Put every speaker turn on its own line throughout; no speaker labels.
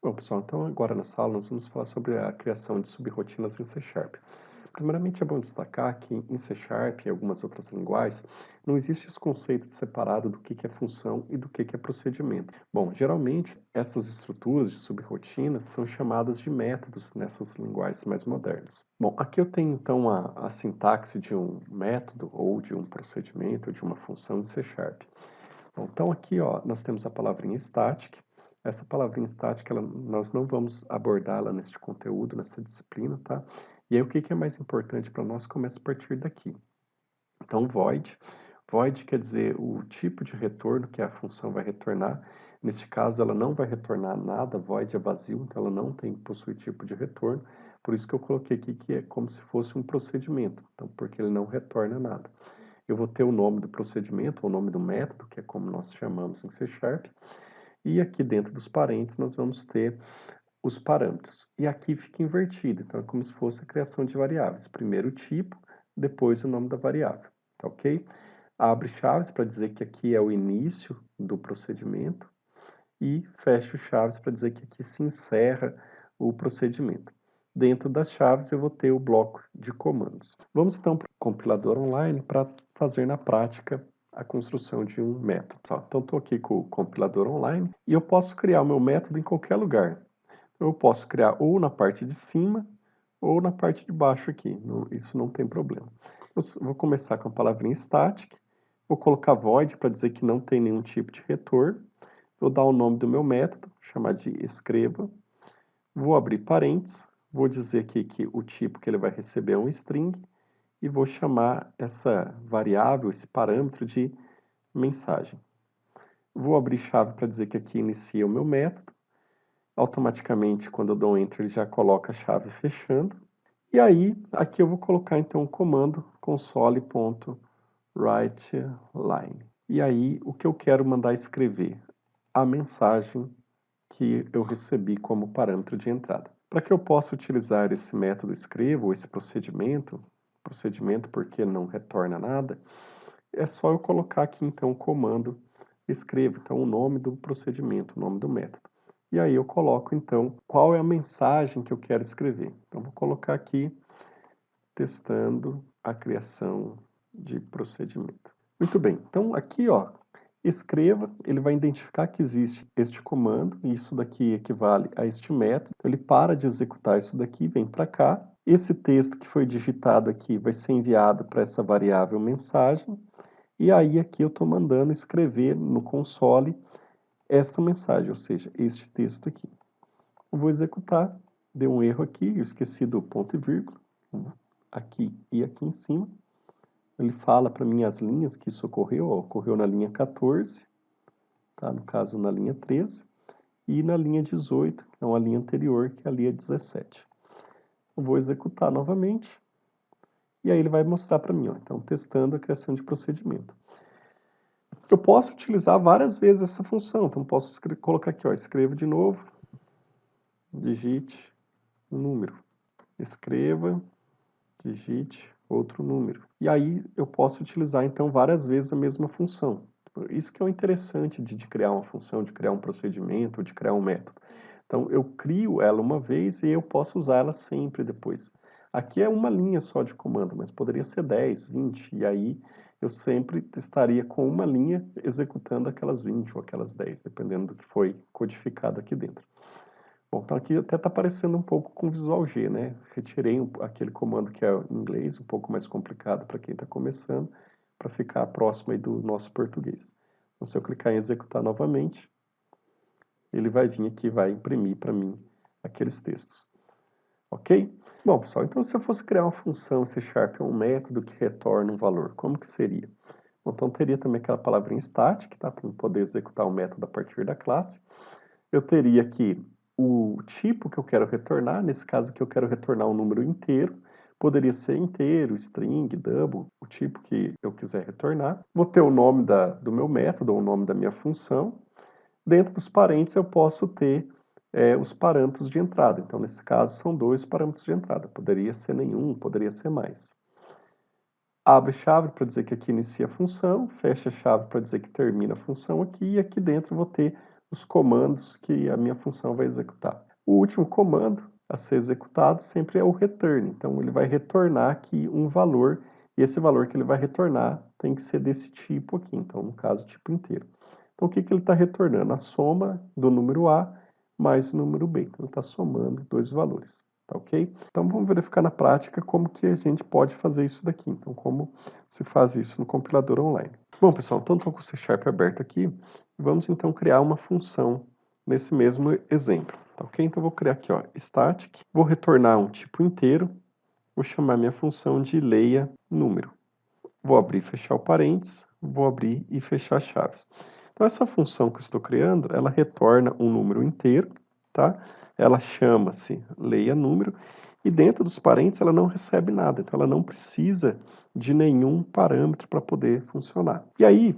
Bom, pessoal, então agora nessa aula nós vamos falar sobre a criação de subrrotinas em C Sharp. Primeiramente é bom destacar que em C Sharp e algumas outras linguagens não existe esse conceito de separado do que é função e do que é procedimento. Bom, geralmente essas estruturas de subrrotinas são chamadas de métodos nessas linguagens mais modernas. Bom, aqui eu tenho então a sintaxe de um método ou de um procedimento ou de uma função de C Sharp. Bom, então aqui ó, nós temos a palavrinha static. Essa palavrinha static, nós não vamos abordá-la neste conteúdo, nessa disciplina, tá? E aí o que é mais importante para nós começa a partir daqui. Então, void. Void quer dizer o tipo de retorno que a função vai retornar. Neste caso, ela não vai retornar nada, void é vazio, então ela não tem que possuir tipo de retorno. Por isso que eu coloquei aqui que é como se fosse um procedimento, então, porque ele não retorna nada. Eu vou ter o nome do procedimento, ou o nome do método, que é como nós chamamos em C Sharp, e aqui dentro dos parênteses nós vamos ter os parâmetros. E aqui fica invertido, então é como se fosse a criação de variáveis. Primeiro o tipo, depois o nome da variável, tá ok? Abre chaves para dizer que aqui é o início do procedimento e fecho chaves para dizer que aqui se encerra o procedimento. Dentro das chaves eu vou ter o bloco de comandos. Vamos então para o compilador online para fazer na prática a construção de um método. Então estou aqui com o compilador online e eu posso criar o meu método em qualquer lugar. Eu posso criar ou na parte de cima ou na parte de baixo aqui, isso não tem problema. Eu vou começar com a palavrinha static, vou colocar void para dizer que não tem nenhum tipo de retorno, vou dar o nome do meu método, chamar de escreva, vou abrir parênteses, vou dizer aqui que o tipo que ele vai receber é um string, e vou chamar essa variável, esse parâmetro de mensagem. Vou abrir chave para dizer que aqui inicia o meu método, automaticamente quando eu dou um Enter ele já coloca a chave fechando, e aí aqui eu vou colocar então o comando console.writeLine. E aí o que eu quero mandar escrever? A mensagem que eu recebi como parâmetro de entrada. Para que eu possa utilizar esse método escrevo, esse procedimento porque não retorna nada, é só eu colocar aqui então o comando escrevo, então o nome do procedimento, o nome do método. E aí eu coloco então qual é a mensagem que eu quero escrever. Então vou colocar aqui testando a criação de procedimento. Muito bem, então aqui ó, escreva, ele vai identificar que existe este comando, e isso daqui equivale a este método, então, ele para de executar isso daqui, vem para cá, esse texto que foi digitado aqui vai ser enviado para essa variável mensagem, e aí aqui eu estou mandando escrever no console esta mensagem, ou seja, este texto aqui. Eu vou executar, deu um erro aqui, eu esqueci do ponto e vírgula, aqui e aqui em cima. Ele fala para mim as linhas que isso ocorreu, ó, ocorreu na linha 14, tá? No caso na linha 13, e na linha 18, que é uma linha anterior, que é a linha 17. Eu vou executar novamente, e aí ele vai mostrar para mim, ó, então testando a criação de procedimento. Eu posso utilizar várias vezes essa função, então posso colocar aqui, ó, escreva de novo, digite um número, escreva, digite outro número. E aí eu posso utilizar então várias vezes a mesma função. Isso que é o interessante de criar uma função, de criar um procedimento, de criar um método. Então eu crio ela uma vez e eu posso usar ela sempre depois. Aqui é uma linha só de comando, mas poderia ser 10, 20, e aí eu sempre estaria com uma linha executando aquelas 20 ou aquelas 10, dependendo do que foi codificado aqui dentro. Bom, então aqui até está parecendo um pouco com Visual G, né? Retirei aquele comando que é em inglês, um pouco mais complicado para quem está começando, para ficar próximo aí do nosso português. Então, se eu clicar em executar novamente, ele vai vir aqui e vai imprimir para mim aqueles textos. Ok? Bom, pessoal, então se eu fosse criar uma função C Sharp, um método que retorna um valor, como que seria? Bom, então teria também aquela palavrinha static, tá? Para poder executar o método a partir da classe. Eu teria aqui o tipo que eu quero retornar, nesse caso aqui eu quero retornar um número inteiro, poderia ser inteiro, string, double, o tipo que eu quiser retornar. Vou ter o nome do meu método, ou o nome da minha função. Dentro dos parênteses eu posso ter os parâmetros de entrada, então nesse caso são 2 parâmetros de entrada, poderia ser nenhum, poderia ser mais. Abre chave para dizer que aqui inicia a função, fecha chave para dizer que termina a função aqui, e aqui dentro eu vou ter os comandos que a minha função vai executar. O último comando a ser executado sempre é o return. Então, ele vai retornar aqui um valor, e esse valor que ele vai retornar tem que ser desse tipo aqui, então, no caso, tipo inteiro. Então, o que ele está retornando? A soma do número A mais o número B. Então, ele está somando dois valores, tá ok? Então, vamos verificar na prática como que a gente pode fazer isso daqui. Então, como se faz isso no compilador online. Bom, pessoal, então estou com o C# aberto aqui. Vamos, então, criar uma função nesse mesmo exemplo, tá ok? Então, vou criar aqui, ó, static, vou retornar um tipo inteiro, vou chamar minha função de leia número. Vou abrir e fechar o parênteses, vou abrir e fechar chaves. Então, essa função que eu estou criando, ela retorna um número inteiro, tá? Ela chama-se leia número, e dentro dos parênteses ela não recebe nada, então ela não precisa de nenhum parâmetro para poder funcionar. E aí,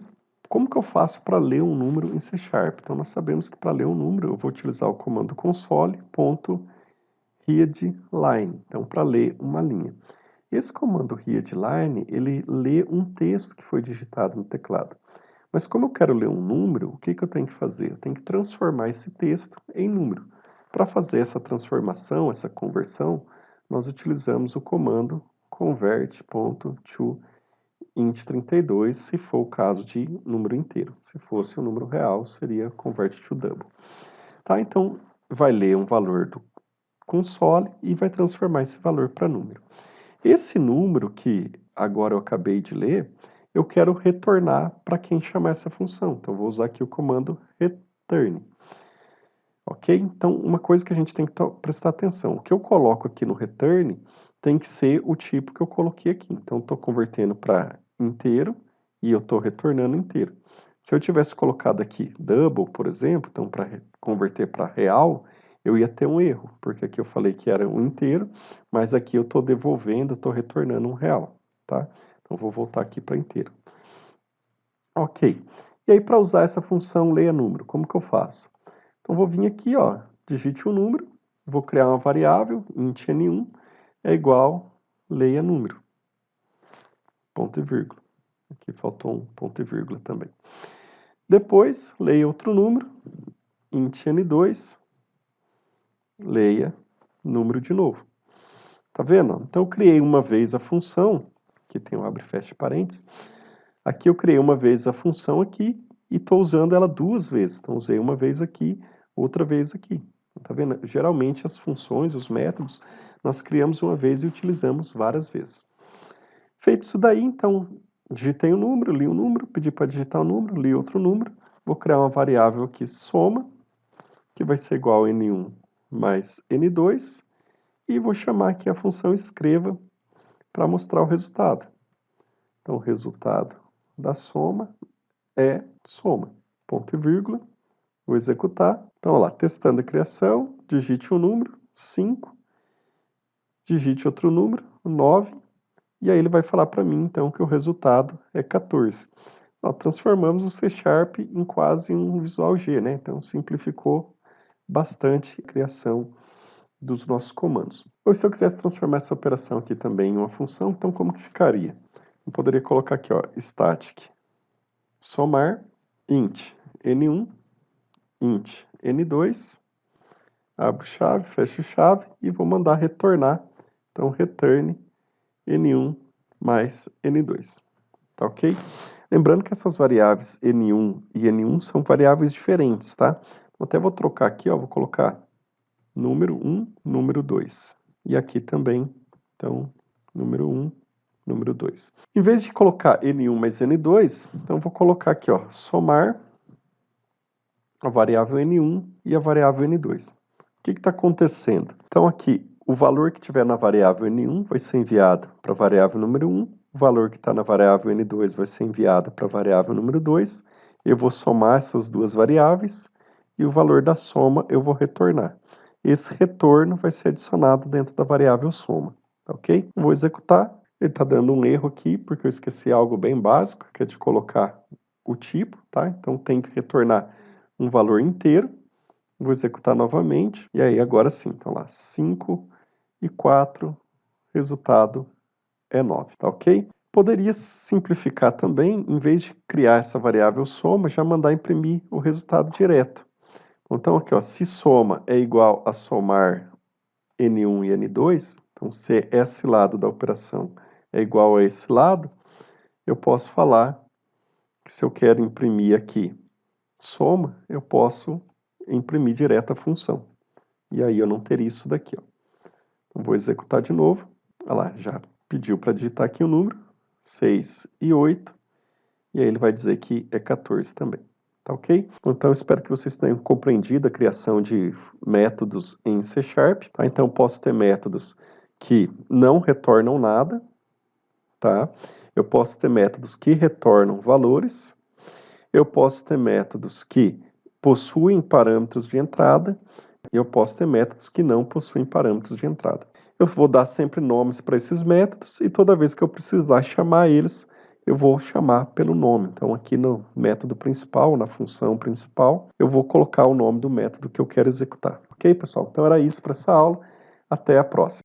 como que eu faço para ler um número em C#? Então, nós sabemos que para ler um número eu vou utilizar o comando console.readline, então para ler uma linha. Esse comando readline, ele lê um texto que foi digitado no teclado. Mas como eu quero ler um número, o que eu tenho que fazer? Eu tenho que transformar esse texto em número. Para fazer essa transformação, essa conversão, nós utilizamos o comando convert.toInt32, se for o caso de número inteiro. Se fosse um número real, seria convert_to_double. Tá? Então, vai ler um valor do console e vai transformar esse valor para número. Esse número que agora eu acabei de ler, eu quero retornar para quem chamar essa função. Então, vou usar aqui o comando return. Ok? Então, uma coisa que a gente tem que prestar atenção. O que eu coloco aqui no return tem que ser o tipo que eu coloquei aqui. Então, estou convertendo para inteiro e eu estou retornando inteiro. Se eu tivesse colocado aqui double, por exemplo, então para converter para real, eu ia ter um erro, porque aqui eu falei que era um inteiro, mas aqui eu estou devolvendo, estou retornando um real, tá? Então, vou voltar aqui para inteiro. Ok. E aí, para usar essa função leia número, como que eu faço? Então, vou vir aqui, ó, digite um número, vou criar uma variável, int n1, é igual leia número, ponto e vírgula. Aqui faltou um ponto e vírgula também. Depois, leia outro número, int n2, leia número de novo. Tá vendo? Então, eu criei uma vez a função, que tem um abre e fecha parênteses. Aqui eu criei uma vez a função aqui e estou usando ela duas vezes. Então, usei uma vez aqui, outra vez aqui. Tá vendo? Geralmente as funções, os métodos, nós criamos uma vez e utilizamos várias vezes. Feito isso daí, então, digitei um número, li um número, pedi para digitar um número, li outro número. Vou criar uma variável aqui, soma, que vai ser igual a n1 mais n2. E vou chamar aqui a função escreva para mostrar o resultado. Então, o resultado da soma é soma, ponto e vírgula. Vou executar. Então, lá, testando a criação, digite um número, 5, digite outro número, 9, e aí ele vai falar para mim, então, que o resultado é 14. Nós transformamos o C# em quase um Visual G, né? Então, simplificou bastante a criação dos nossos comandos. Ou se eu quisesse transformar essa operação aqui também em uma função, então como que ficaria? Eu poderia colocar aqui, ó, static somar int n1, int n2, abro chave, fecho chave e vou mandar retornar, então return n1 mais n2, tá ok? Lembrando que essas variáveis n1 e n1 são variáveis diferentes, tá? Então, até vou trocar aqui, ó, vou colocar número 1, número 2. E aqui também, então, número 1, número 2. Em vez de colocar n1 mais n2, então vou colocar aqui, ó, somar a variável n1 e a variável n2. O que está acontecendo? Então aqui, o valor que tiver na variável n1 vai ser enviado para a variável número 1, o valor que está na variável n2 vai ser enviado para a variável número 2, eu vou somar essas duas variáveis e o valor da soma eu vou retornar. Esse retorno vai ser adicionado dentro da variável soma, ok? Vou executar, ele está dando um erro aqui, porque eu esqueci algo bem básico, que é de colocar o tipo, tá? Então tem que retornar um valor inteiro. Vou executar novamente, e aí agora sim, então lá, 5 e 4, resultado é 9, tá ok? Poderia simplificar também, em vez de criar essa variável soma, já mandar imprimir o resultado direto. Então, aqui, ó, se soma é igual a somar N1 e N2, então se esse lado da operação é igual a esse lado, eu posso falar que se eu quero imprimir aqui soma, eu posso imprimir direto a função. E aí eu não teria isso daqui, ó. Então, vou executar de novo. Olha lá, já pediu para digitar aqui o número, 6 e 8, e aí ele vai dizer que é 14 também. Tá ok? Então, eu espero que vocês tenham compreendido a criação de métodos em C#. Tá? Então, eu posso ter métodos que não retornam nada, tá? Eu posso ter métodos que retornam valores, eu posso ter métodos que possuem parâmetros de entrada, e eu posso ter métodos que não possuem parâmetros de entrada. Eu vou dar sempre nomes para esses métodos, e toda vez que eu precisar chamar eles, eu vou chamar pelo nome. Então, aqui no método principal, na função principal, eu vou colocar o nome do método que eu quero executar. Ok, pessoal? Então, era isso para essa aula. Até a próxima.